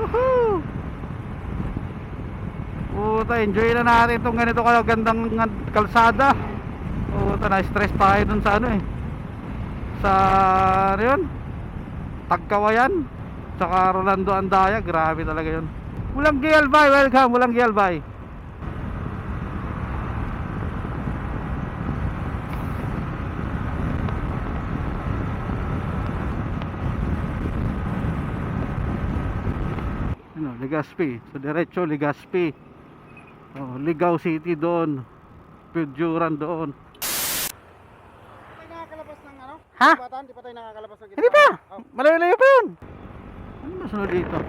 Woohoo! Puta, enjoy na natin itong ganito kagandang kalsada. Puta, na-stress tayo dun sa ano eh, sa ano yun, Tagkawayan tsaka Rolando Andaya. Grabe talaga yun. Walang Albay, welcome. Walang Albay. ano, Legazpi, so diretso Legazpi. Oh, Ligao City doon, Pudjuran doon. Di tayo nakakalabas ng ano? Ha? Batan, di pa tayo nakakalabas ng Hindi pa, Oh. malayo-layo pa yun. Ano ba sunod dito?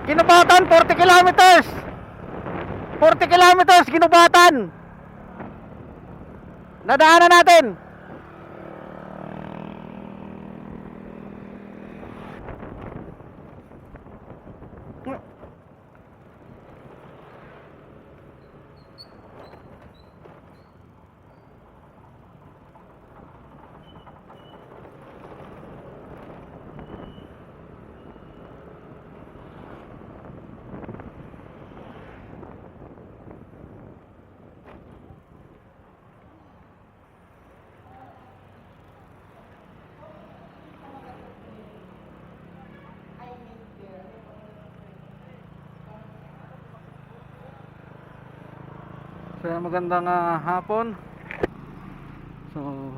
Ginubatan, 40 kilometers. 40 kilometers, Ginubatan. Nadaanan natin. So magandang hapon. So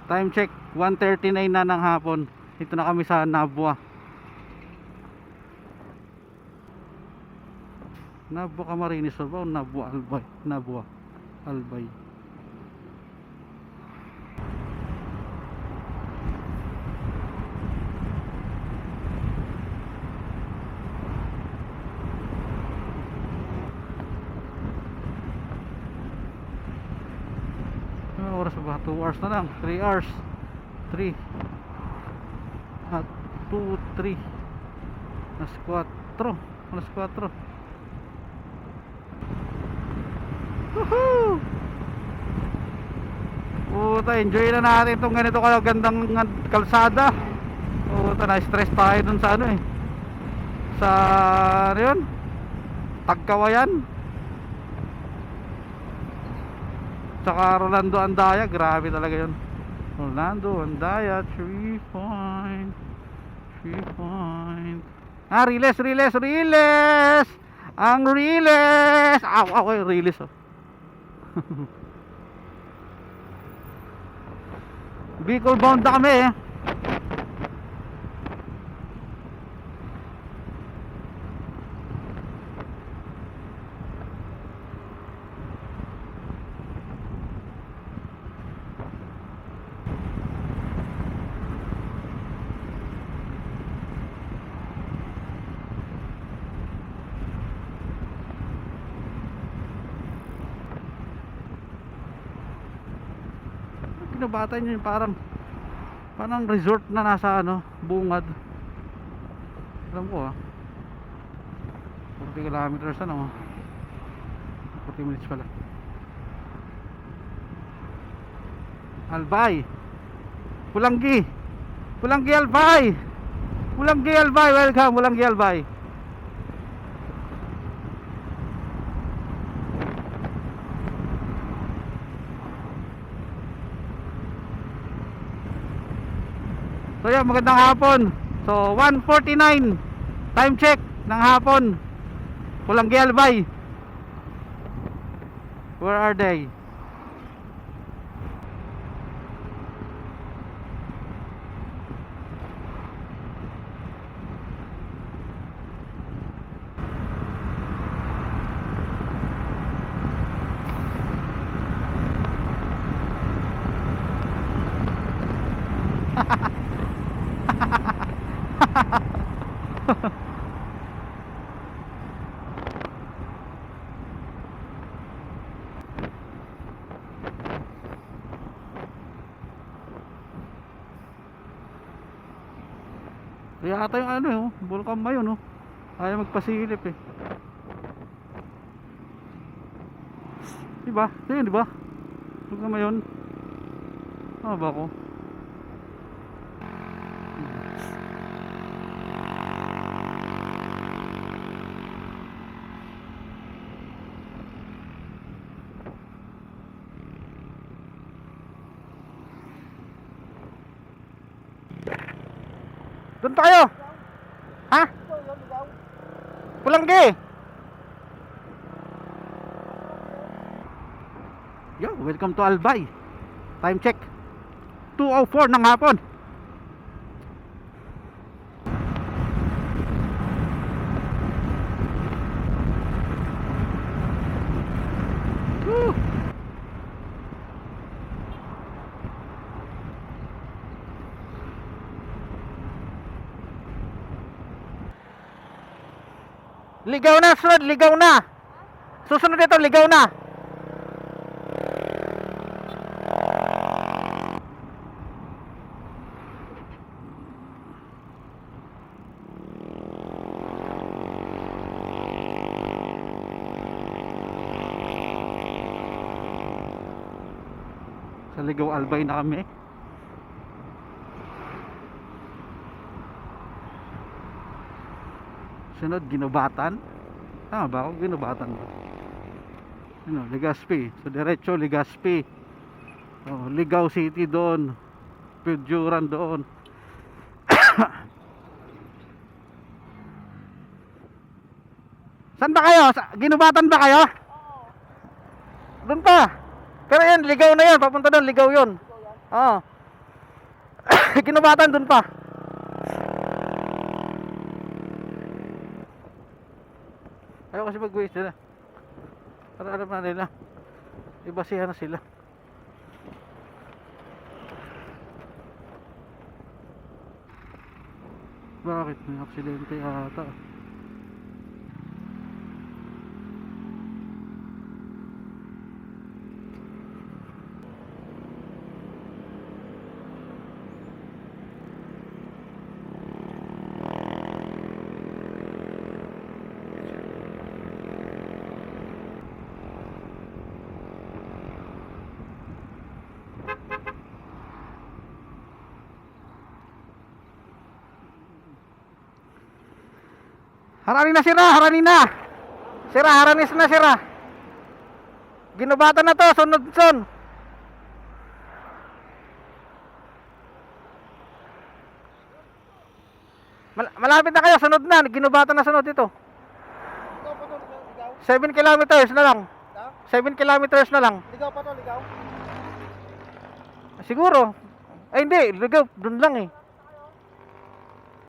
time check 1:39 na ng hapon. Dito na kami sa Nabua. Nabua Camarines ba o Nabua Albay? Nabua Albay. Ano oras ba? 2 hours na lang, 3 hours. 3 at 2, 3 alas 4. Alas 4. Woohoo! Puta, enjoy na natin itong ganito kagandang kalsada. Puta, na-stress tayo dun sa ano eh, sa ano yun, Tagkawayan tsaka Rolando Andaya. Grabe talaga yun. Rolando Andaya 3 point. Riles. Ang Riles. Aw, Riles oh. Bicol bound na kami eh. Ginubatan yun, parang resort na nasa ano, bungad. Alam ko 40 kilometers ano, 40 minutes pala. Albay, Pulanggi Albay, welcome. Pulanggi Albay. So yan, magandang hapon. So 1:49 time check ng hapon. Pulanggi Albay. Where are they? Kaya ata yung ano eh, oh, Bulkan Mayon oh. Ayaw magpasilip eh. Diba? Yun, diba? Bulkan Mayon. Ano ba ako? Doon tayo. Ha? Pulanggi. Yo, welcome to Albay. Time check. 2:04 ng hapon. Woo! Ligaw na, sunod, ligaw na. Susunod ito, ligaw na. Sa Ligaw Albay na kami. Sunod, Ginubatan. Tama ba ako? Ginubatan ba? Ano, Legazpi. So diretso Legazpi. Oh, Ligao City doon. Pidjuran doon. Saan ba kayo? Ginubatan ba kayo? Doon pa. Pero yan, Ligaw na yan. Papunta doon, Ligaw yun. Oo. Ginubatan doon pa. Ayaw kasi mag-waste nila. Para alam na nila. Ibasihan na sila. Bakit? May aksidente ata. Haranin na sira, haranin na. Sira, haranis na sira. Ginubatan na to, sunod son. Malapit na kayo, sunod na. Ginubatan na sunod ito. Ligaw pa to, ligaw. 7 kilometers na lang. Ha? 7 kilometers na lang. Ligaw pa to, ligaw. Siguro. Ay hindi, ligaw, dun lang eh.